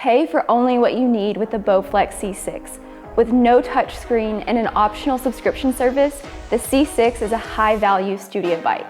Pay for only what you need with the Bowflex C6. With no touchscreen and an optional subscription service, the C6 is a high-value studio bike.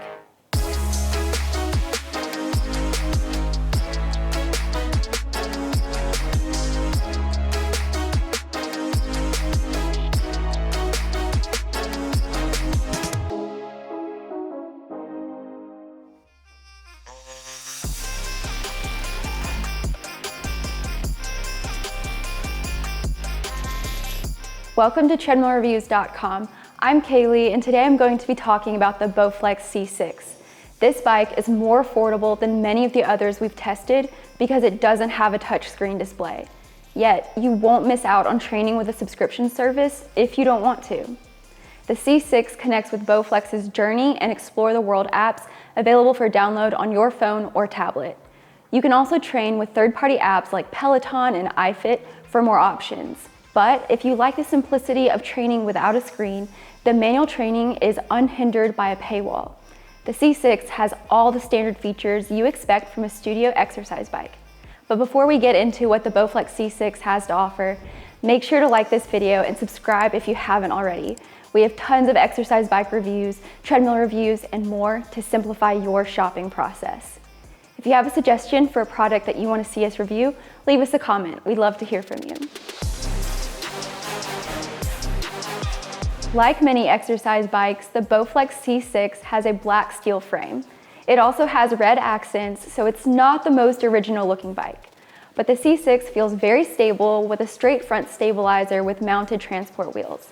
Welcome to treadmillreviews.com. I'm Kaylee, and today I'm going to be talking about the Bowflex C6. This bike is more affordable than many of the others we've tested because it doesn't have a touchscreen display. Yet, you won't miss out on training with a subscription service if you don't want to. The C6 connects with Bowflex's JRNY and Explore the World apps available for download on your phone or tablet. You can also train with third-party apps like Peloton and iFIT for more options. But if you like the simplicity of training without a screen, the manual training is unhindered by a paywall. The C6 has all the standard features you expect from a studio exercise bike. But before we get into what the Bowflex C6 has to offer, make sure to like this video and subscribe if you haven't already. We have tons of exercise bike reviews, treadmill reviews, and more to simplify your shopping process. If you have a suggestion for a product that you want to see us review, leave us a comment. We'd love to hear from you. Like many exercise bikes, the Bowflex C6 has a black steel frame. It also has red accents, so it's not the most original looking bike. But the C6 feels very stable with a straight front stabilizer with mounted transport wheels.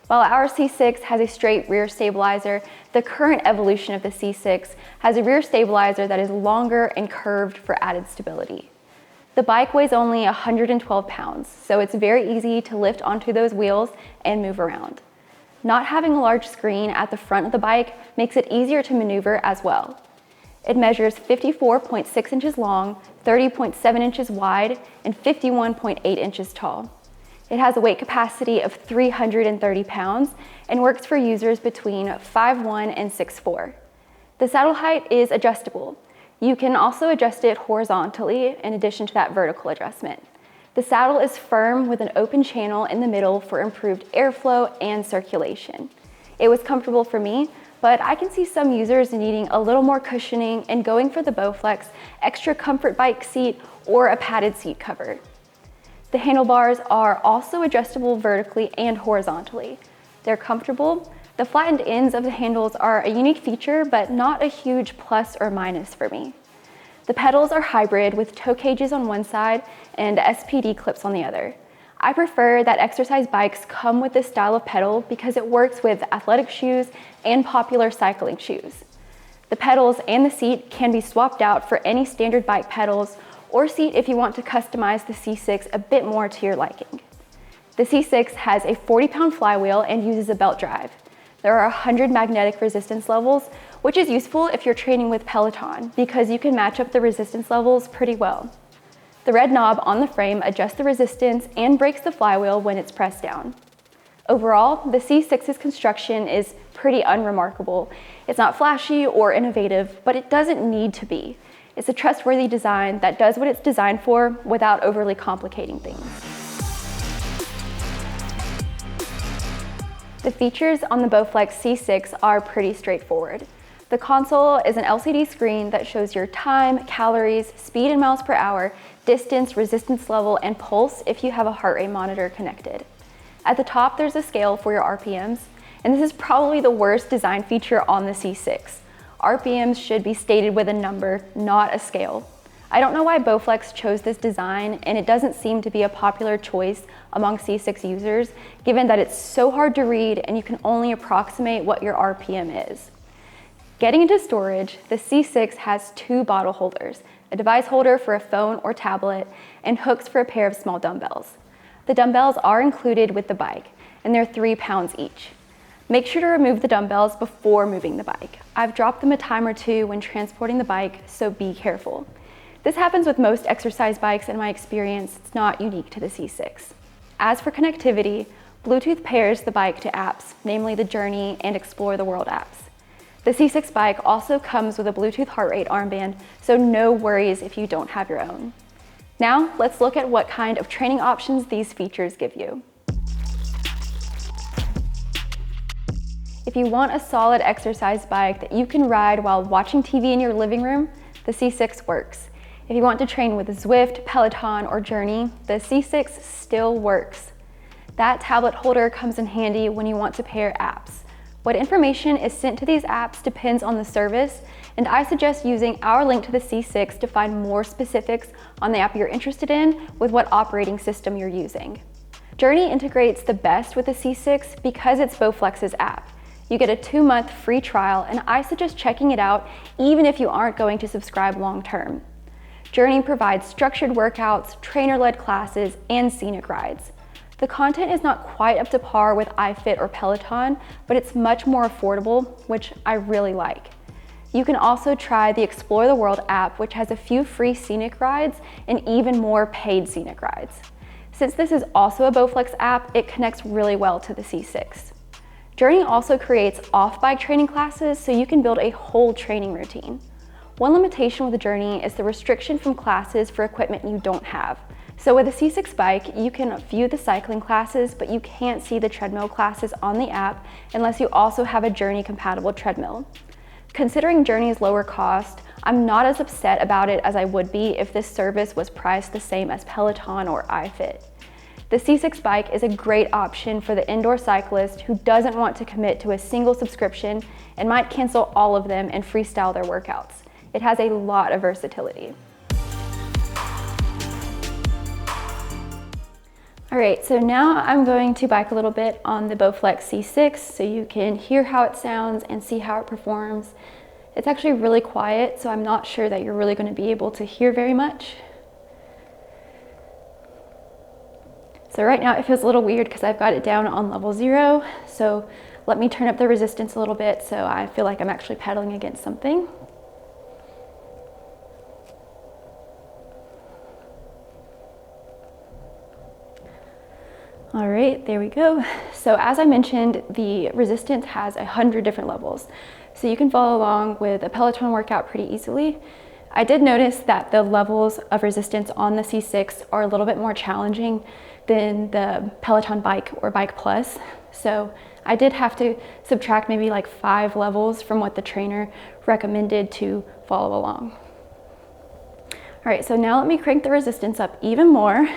While our C6 has a straight rear stabilizer, the current evolution of the C6 has a rear stabilizer that is longer and curved for added stability. The bike weighs only 112 pounds, so it's very easy to lift onto those wheels and move around. Not having a large screen at the front of the bike makes it easier to maneuver as well. It measures 54.6 inches long, 30.7 inches wide, and 51.8 inches tall. It has a weight capacity of 330 pounds and works for users between 5'1" and 6'4". The saddle height is adjustable. You can also adjust it horizontally in addition to that vertical adjustment. The saddle is firm with an open channel in the middle for improved airflow and circulation. It was comfortable for me, but I can see some users needing a little more cushioning and going for the Bowflex extra comfort bike seat or a padded seat cover. The handlebars are also adjustable vertically and horizontally. They're comfortable. The flattened ends of the handles are a unique feature, but not a huge plus or minus for me. The pedals are hybrid with toe cages on one side and SPD clips on the other. I prefer that exercise bikes come with this style of pedal because it works with athletic shoes and popular cycling shoes. The pedals and the seat can be swapped out for any standard bike pedals or seat if you want to customize the C6 a bit more to your liking. The C6 has a 40-pound flywheel and uses a belt drive. There are 100 magnetic resistance levels, which is useful if you're training with Peloton because you can match up the resistance levels pretty well. The red knob on the frame adjusts the resistance and brakes the flywheel when it's pressed down. Overall, the C6's construction is pretty unremarkable. It's not flashy or innovative, but it doesn't need to be. It's a trustworthy design that does what it's designed for without overly complicating things. The features on the Bowflex C6 are pretty straightforward. The console is an LCD screen that shows your time, calories, speed in miles per hour, distance, resistance level, and pulse if you have a heart rate monitor connected. At the top, there's a scale for your RPMs, and this is probably the worst design feature on the C6. RPMs should be stated with a number, not a scale. I don't know why Bowflex chose this design, and it doesn't seem to be a popular choice among C6 users, given that it's so hard to read and you can only approximate what your RPM is. Getting into storage, the C6 has two bottle holders, a device holder for a phone or tablet, and hooks for a pair of small dumbbells. The dumbbells are included with the bike, and they're 3 pounds each. Make sure to remove the dumbbells before moving the bike. I've dropped them a time or two when transporting the bike, so be careful. This happens with most exercise bikes in my experience. It's not unique to the C6. As for connectivity, Bluetooth pairs the bike to apps, namely the JRNY and Explore the World apps. The C6 bike also comes with a Bluetooth heart rate armband, so no worries if you don't have your own. Now, let's look at what kind of training options these features give you. If you want a solid exercise bike that you can ride while watching TV in your living room, the C6 works. If you want to train with Zwift, Peloton, or JRNY, the C6 still works. That tablet holder comes in handy when you want to pair apps. What information is sent to these apps depends on the service, and I suggest using our link to the C6 to find more specifics on the app you're interested in with what operating system you're using. JRNY integrates the best with the C6 because it's Bowflex's app. You get a 2-month free trial, and I suggest checking it out even if you aren't going to subscribe long-term. JRNY provides structured workouts, trainer-led classes, and scenic rides. The content is not quite up to par with iFIT or Peloton, but it's much more affordable, which I really like. You can also try the Explore the World app, which has a few free scenic rides and even more paid scenic rides. Since this is also a Bowflex app, it connects really well to the C6. JRNY also creates off-bike training classes so you can build a whole training routine. One limitation with the JRNY is the restriction from classes for equipment you don't have. So with a C6 bike, you can view the cycling classes, but you can't see the treadmill classes on the app unless you also have a JRNY compatible treadmill. Considering JRNY's lower cost, I'm not as upset about it as I would be if this service was priced the same as Peloton or iFIT. The C6 bike is a great option for the indoor cyclist who doesn't want to commit to a single subscription and might cancel all of them and freestyle their workouts. It has a lot of versatility. All right, so now I'm going to bike a little bit on the Bowflex C6 so you can hear how it sounds and see how it performs. It's actually really quiet, so I'm not sure that you're really going to be able to hear very much. So right now it feels a little weird because I've got it down on level 0. So let me turn up the resistance a little bit so I feel like I'm actually pedaling against something. All right, there we go. So as I mentioned, the resistance has 100 different levels. So you can follow along with a Peloton workout pretty easily. I did notice that the levels of resistance on the C6 are a little bit more challenging than the Peloton bike or Bike Plus. So I did have to subtract maybe like 5 levels from what the trainer recommended to follow along. All right, so now let me crank the resistance up even more.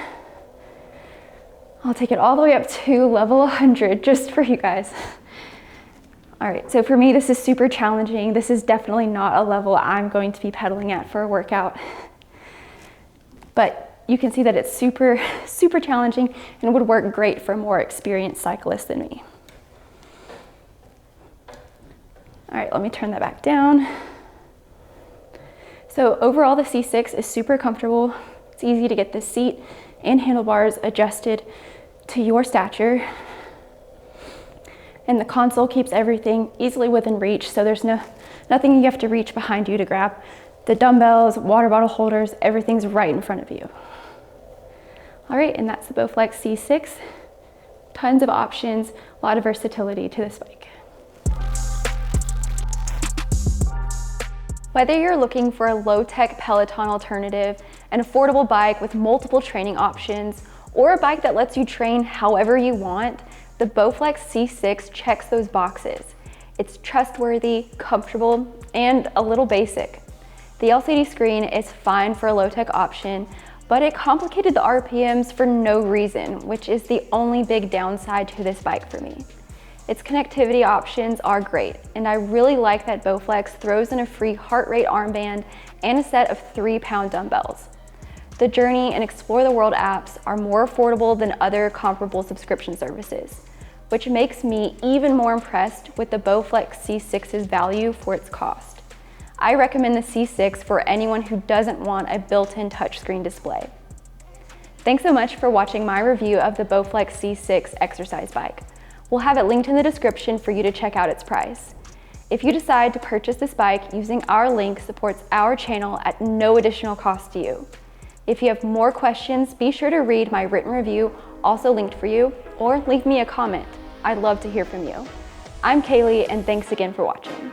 I'll take it all the way up to level 100 just for you guys. All right, so for me, this is super challenging. This is definitely not a level I'm going to be pedaling at for a workout. But you can see that it's super, super challenging and would work great for more experienced cyclists than me. All right, let me turn that back down. So overall, the C6 is super comfortable. It's easy to get the seat and handlebars adjusted to your stature. And the console keeps everything easily within reach, so there's nothing you have to reach behind you to grab. The dumbbells, water bottle holders, everything's right in front of you. All right, and that's the Bowflex C6. Tons of options, a lot of versatility to this bike. Whether you're looking for a low-tech Peloton alternative, an affordable bike with multiple training options, or a bike that lets you train however you want, the Bowflex C6 checks those boxes. It's trustworthy, comfortable, and a little basic. The LCD screen is fine for a low-tech option, but it complicated the RPMs for no reason, which is the only big downside to this bike for me. Its connectivity options are great, and I really like that Bowflex throws in a free heart rate armband and a set of 3-pound dumbbells. The JRNY and Explore the World apps are more affordable than other comparable subscription services, which makes me even more impressed with the Bowflex C6's value for its cost. I recommend the C6 for anyone who doesn't want a built-in touchscreen display. Thanks so much for watching my review of the Bowflex C6 exercise bike. We'll have it linked in the description for you to check out its price. If you decide to purchase this bike, using our link supports our channel at no additional cost to you. If you have more questions, be sure to read my written review, also linked for you, or leave me a comment. I'd love to hear from you. I'm Kaylee, and thanks again for watching.